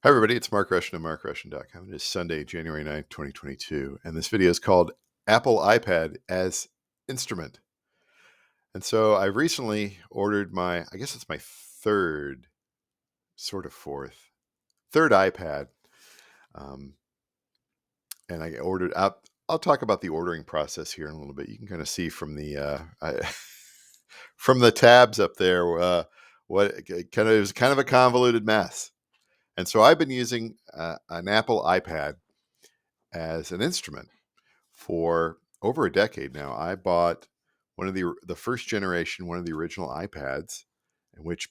Hi, everybody. It's Mark Rushton of MarkRushton.com. It is Sunday, January 9th, 2022. And this video is called Apple iPad as Instrument. And so I recently ordered I guess it's my third, sort of third iPad. And I ordered out. I'll talk about the ordering process here in a little bit. You can kind of see from from the tabs up there it was kind of a convoluted mess. And so I've been using an Apple iPad as an instrument for over a decade now. I bought one of the first generation, one of the original iPads, in which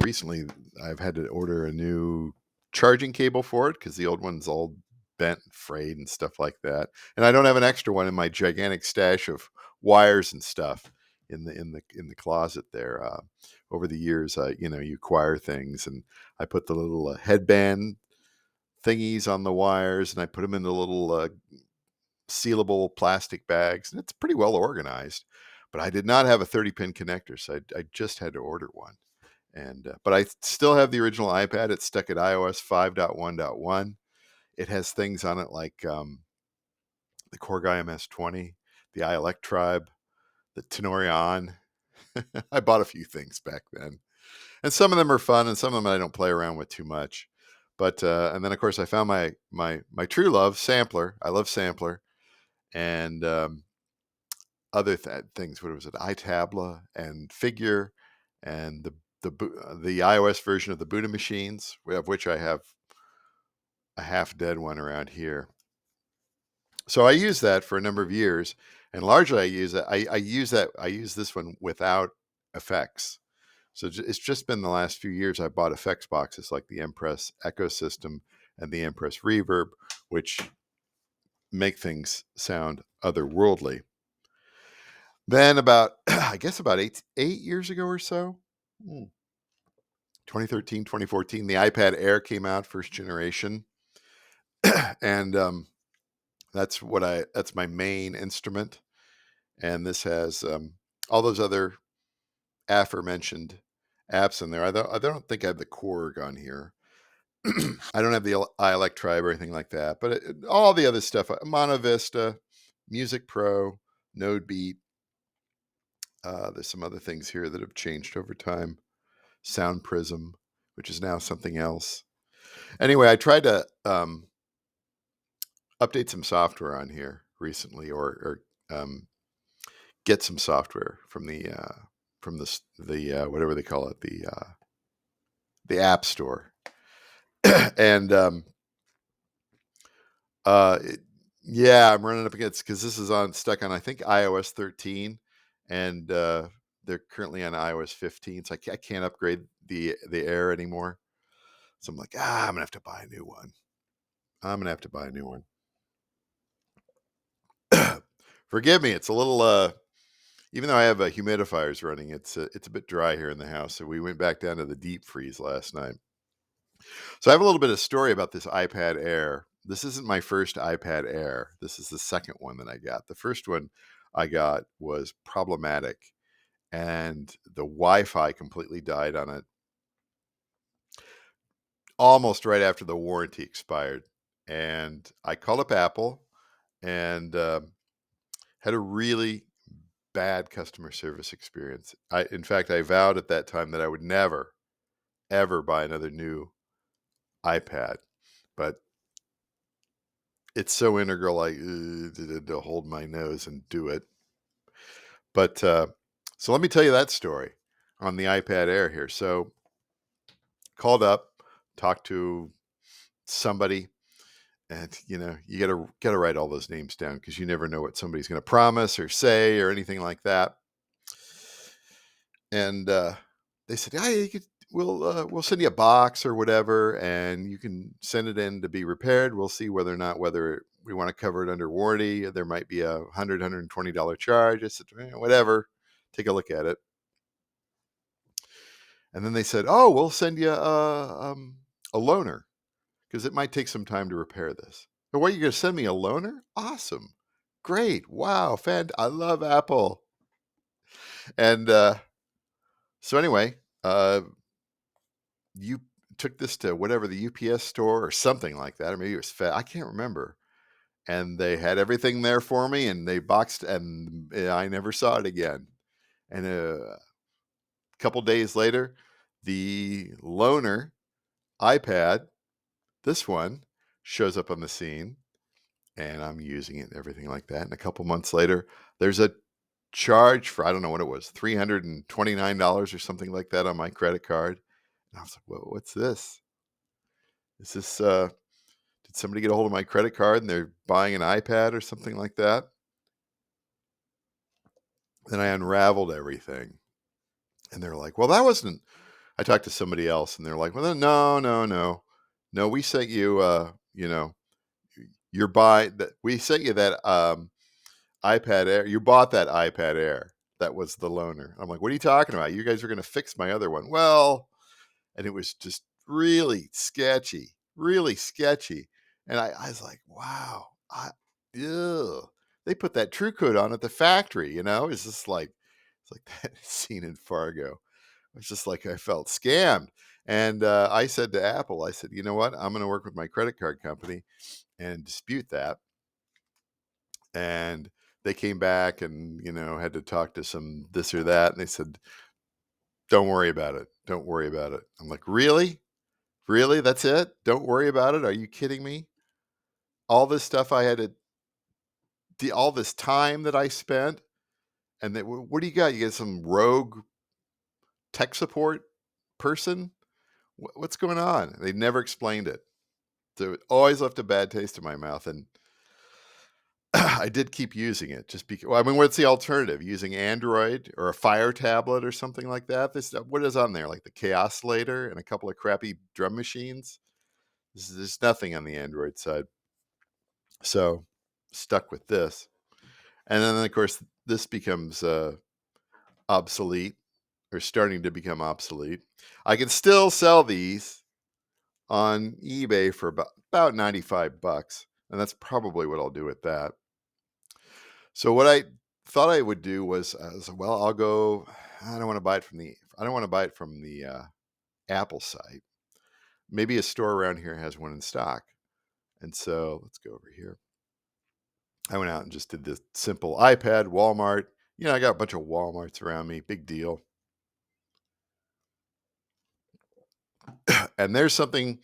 recently I've had to order a new charging cable for it because the old one's all bent and frayed and stuff like that. And I don't have an extra one in my gigantic stash of wires and stuff in the closet there. Over the years, you acquire things, and I put the little headband thingies on the wires, and I put them in the little sealable plastic bags, and it's pretty well organized. But I did not have a 30-pin connector, so I just had to order one. And but I still have the original iPad. It's stuck at iOS 5.1.1. It has things on it like the Corgai MS-20, the iElectribe, the Tenorion. I bought a few things back then, and some of them are fun, and some of them I don't play around with too much. But and then of course I found my true love, Sampler. I love Sampler, and other things. What was it? iTabla and Figure, and the iOS version of the Buddha machines, of which I have a half dead one around here. So I use that for a number of years, and largely I use it. I use this one without effects. So it's just been the last few years I bought effects boxes like the Empress Echo System and the Empress Reverb, which make things sound otherworldly. Then I guess about 8 years ago or so, 2013, 2014, the iPad Air came out, first generation. And that's my main instrument. And this has all those other aforementioned apps in there. I don't think I have the Korg on here. I don't have the iElectribe or anything like that, but all the other stuff, Mono Vista, Music Pro, Node Beat. There's some other things here that have changed over time. Sound Prism, which is now something else. Anyway, I tried to update some software on here recently, or get some software from the whatever they call it, the App Store. And yeah, I'm running up against, because this is stuck on I think iOS 13, and they're currently on iOS 15, so I can't upgrade the Air anymore. So I'm like, I'm gonna have to buy a new one. Forgive me, it's a little even though I have humidifiers running, it's a bit dry here in the house. So we went back down to the deep freeze last night. So I have a little bit of story about this iPad Air. This isn't my first iPad Air. This is the second one that I got. The first one I got was problematic, and the Wi-Fi completely died on it almost right after the warranty expired. And I called up Apple and had a really bad customer service experience. In fact, I vowed at that time that I would never, ever buy another new iPad. But it's so integral, to hold my nose and do it. But so let me tell you that story on the iPad Air here. So called up, talked to somebody, and you gotta write all those names down, because you never know what somebody's going to promise or say or anything like that. And they said, we'll send you a box or whatever, and you can send it in to be repaired. We'll see whether we want to cover it under warranty. There might be a $120 charge. I said, whatever, take a look at it. And then they said, we'll send you a loaner, because it might take some time to repair this. But what, you're going to send me a loaner? Awesome. Great. Wow. I love Apple. And so anyway, took this to whatever, the UPS store or something like that, or maybe it was I can't remember. And they had everything there for me, and they boxed, and I never saw it again. And a couple days later, the loaner iPad, this one, shows up on the scene, and I'm using it and everything like that. And a couple months later, there's a charge for, I don't know what it was, $329 or something like that on my credit card. And I was like, well, what's this? Is this, did somebody get a hold of my credit card and they're buying an iPad or something like that? Then I unraveled everything. And they're like, well, that wasn't, I talked to somebody else and they're like, well, no, no, no. No, we sent you, you're buying that, we sent you that iPad Air. You bought that iPad Air. That was the loaner. I'm like, what are you talking about? You guys are going to fix my other one. Well, and it was just really sketchy, really sketchy. And I was like, wow, ew. They put that True Coat on at the factory, It's just like, it's like that scene in Fargo. It's just like I felt scammed. And I said to Apple, I said, you know what? I'm going to work with my credit card company and dispute that. And they came back and, had to talk to some this or that. And they said, don't worry about it. Don't worry about it. I'm like, really? Really? That's it? Don't worry about it? Are you kidding me? All this stuff I had to, all this time that I spent. And then what do you got? You get some rogue tech support person? What's going on? They never explained it. So it always left a bad taste in my mouth. And I did keep using it just because, well, I mean, what's the alternative? Using Android or a Fire tablet or something like that? What is on there? Like the Chaoslator and a couple of crappy drum machines? There's nothing on the Android side. So stuck with this. And then, of course, this becomes obsolete or starting to become obsolete. I can still sell these on eBay for about $95. And that's probably what I'll do with that. So what I thought I would do was, well, I'll go. I don't want to buy it from the Apple site. Maybe a store around here has one in stock. And so let's go over here. I went out and just did this simple iPad, Walmart. I got a bunch of Walmarts around me. Big deal. And there's something.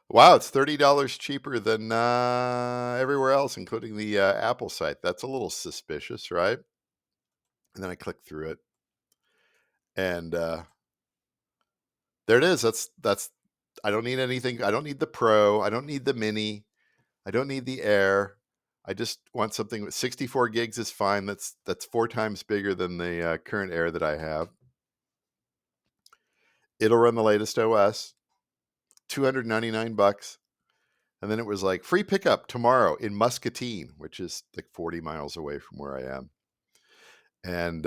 Wow, it's $30 cheaper than everywhere else, including the Apple site. That's a little suspicious, right? And then I click through it, and there it is. That's. I don't need anything. I don't need the Pro. I don't need the Mini. I don't need the Air. I just want something with 64 gigs is fine. That's 4 times bigger than the current Air that I have. It'll run the latest OS. $299. And then it was like free pickup tomorrow in Muscatine, which is like 40 miles away from where I am. And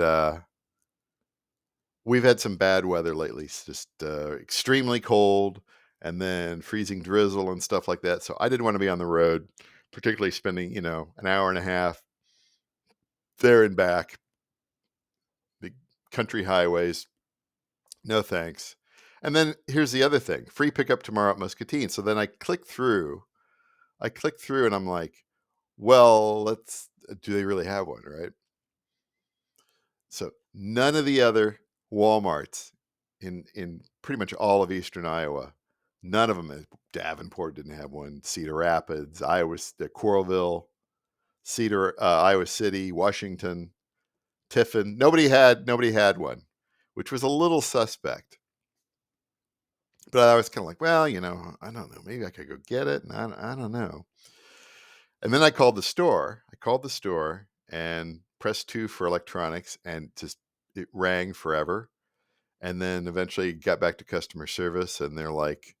we've had some bad weather lately. It's just extremely cold and then freezing drizzle and stuff like that. So I didn't want to be on the road, particularly spending, an hour and a half there and back. Big country highways. No thanks. And then here's the other thing. Free pickup tomorrow at Muscatine. So then I click through and I'm like, well, do they really have one, right? So none of the other Walmarts in pretty much all of eastern Iowa, none of them. Davenport didn't have one. Cedar Rapids, Coralville, Iowa City, Washington, Tiffin. Nobody had one, which was a little suspect. But I was kind of like, well, I don't know. Maybe I could go get it. And I don't know. And then I called the store. And pressed 2 for electronics, and just it rang forever. And then eventually got back to customer service, and they're like,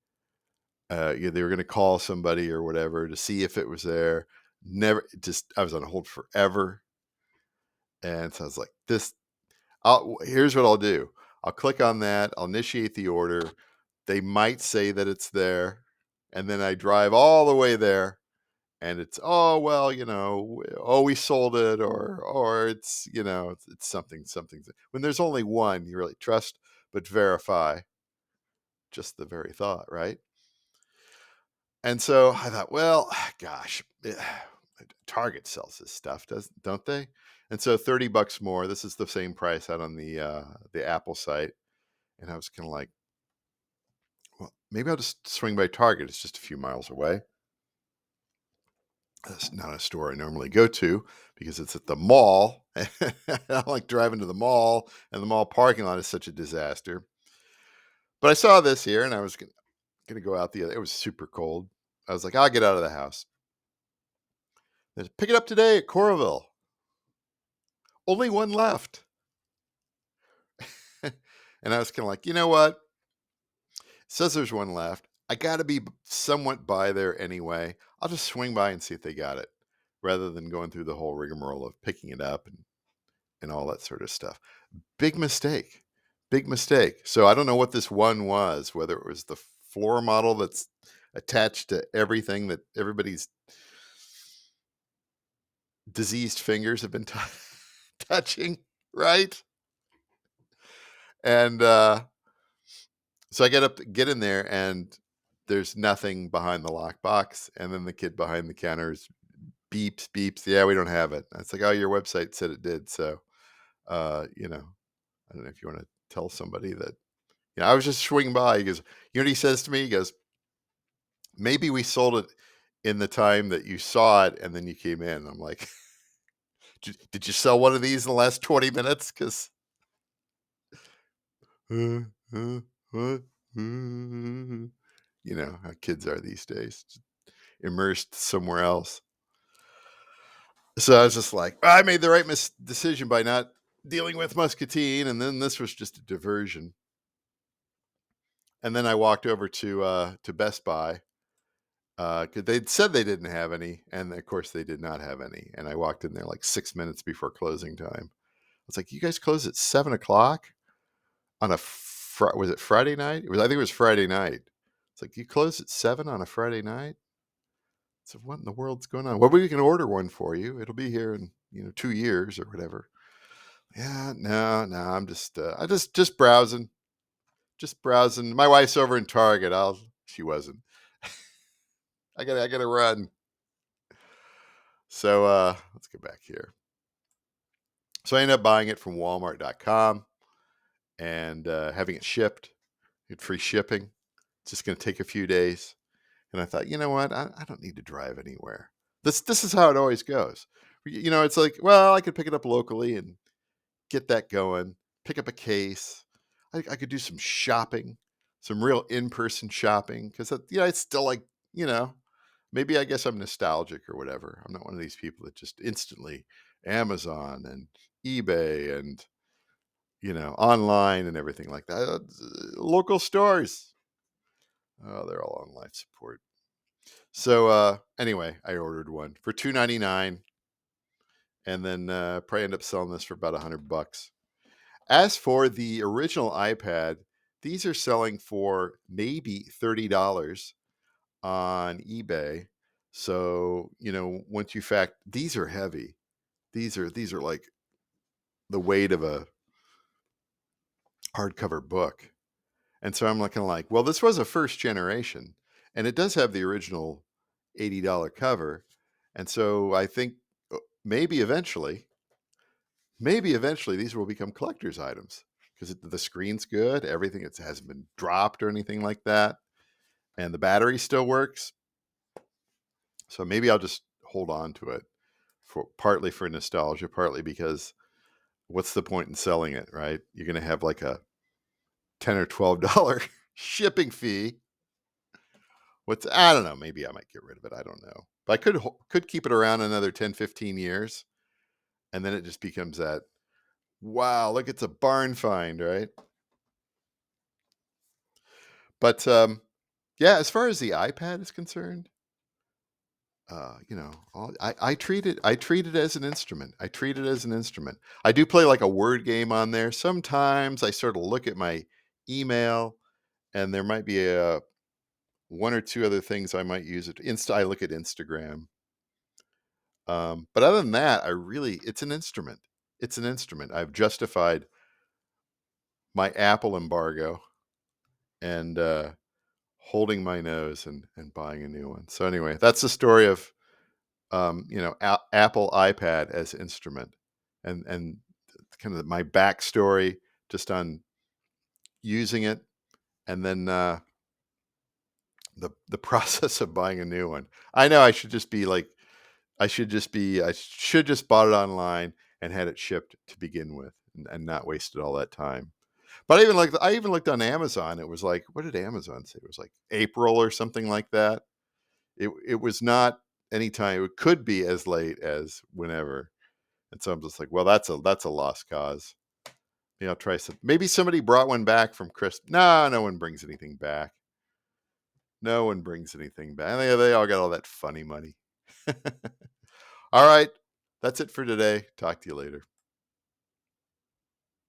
they were going to call somebody or whatever to see if it was there. I was on hold forever. And so I was like, here's what I'll do. I'll click on that. I'll initiate the order. They might say that it's there. And then I drive all the way there. And it's, oh, well, we sold it, or it's, it's something. When there's only one, you really trust but verify. just the very thought, right? And so I thought, well, gosh, Target sells this stuff, don't they? And so $30 more. This is the same price out on the Apple site. And I was kind of like, well, maybe I'll just swing by Target. It's just a few miles away. It's not a store I normally go to because it's at the mall. I don't like driving to the mall, and the mall parking lot is such a disaster. But I saw this here, and I was going to go out it was super cold. I was like, I'll get out of the house. Pick it up today at Coralville. Only one left. And I was kind of like, you know what? It says there's one left. I got to be somewhat by there anyway. I'll just swing by and see if they got it rather than going through the whole rigmarole of picking it up and all that sort of stuff. Big mistake. Big mistake. So I don't know what this one was, whether it was the floor model that's attached to everything that everybody's diseased fingers have been touching, right? And so I get in there, and there's nothing behind the lockbox. And then the kid behind the counter beeps. Yeah, we don't have it. It's like, oh, your website said it did. So, I don't know if you want to tell somebody that, I was just swinging by. He goes, you know what he says to me? He goes, maybe we sold it in the time that you saw it and then you came in. I'm like, did you sell one of these in the last 20 minutes? Because, what? You know how kids are these days, immersed somewhere else. So I was just like, I made the right decision by not dealing with Muscatine, and then this was just a diversion. And then I walked over to Best Buy because they'd said they didn't have any, and of course they did not have any. And I walked in there like 6 minutes before closing time. I was like, "You guys close at 7 o'clock on was it Friday night? I think it was Friday night. It's like, you close at 7 on a Friday night. So what in the world's going on? Well, we can order one for you. It'll be here in 2 years or whatever." Yeah, no, I'm just browsing, just browsing. My wife's over in Target. She wasn't. I gotta run. So let's get back here. So I ended up buying it from Walmart.com and having it shipped. Get free shipping. It's just going to take a few days. And I thought, you know what? I don't need to drive anywhere. This is how it always goes. It's like, well, I could pick it up locally and get that going. Pick up a case. I could do some shopping, some real in-person shopping, because it's still like, maybe I guess I'm nostalgic or whatever. I'm not one of these people that just instantly Amazon and eBay and online and everything like that. Local stores, oh, they're all on life support. So anyway, I ordered one for $2.99, and then probably end up selling this for about $100. As for the original iPad, these are selling for maybe $30 on eBay. So, once you these are heavy. These are like the weight of a hardcover book. And so I'm looking like, well, this was a first generation, and it does have the original $80 cover. And so I think maybe eventually these will become collector's items because the screen's good. Everything, it hasn't been dropped or anything like that. And the battery still works. So maybe I'll just hold on to it partly for nostalgia, partly because what's the point in selling it, right? You're going to have like a $10 or $12 shipping fee. I don't know. Maybe I might get rid of it. I don't know. But I could keep it around another 10, 15 years. And then it just becomes that, wow, look, it's a barn find, right? But yeah, as far as the iPad is concerned, I treat it as an instrument. I treat it as an instrument. I do play like a word game on there. Sometimes I sort of look at my email, and there might be one or two other things I might use it. I look at Instagram. But other than that, it's an instrument. It's an instrument. I've justified my Apple embargo and holding my nose and buying a new one. So anyway, that's the story of Apple iPad as instrument, and kind of my backstory just on using it, and then the process of buying a new one. I know I should just bought it online and had it shipped to begin with, and not wasted all that time. But I even looked on Amazon. It was like, what did Amazon say? It was like April or something like that. It was not any time. It could be as late as whenever. And so I'm just like, well, that's a lost cause. I'll try some. Maybe somebody brought one back from Chris. No, no one brings anything back. No one brings anything back. They all got all that funny money. All right. That's it for today. Talk to you later.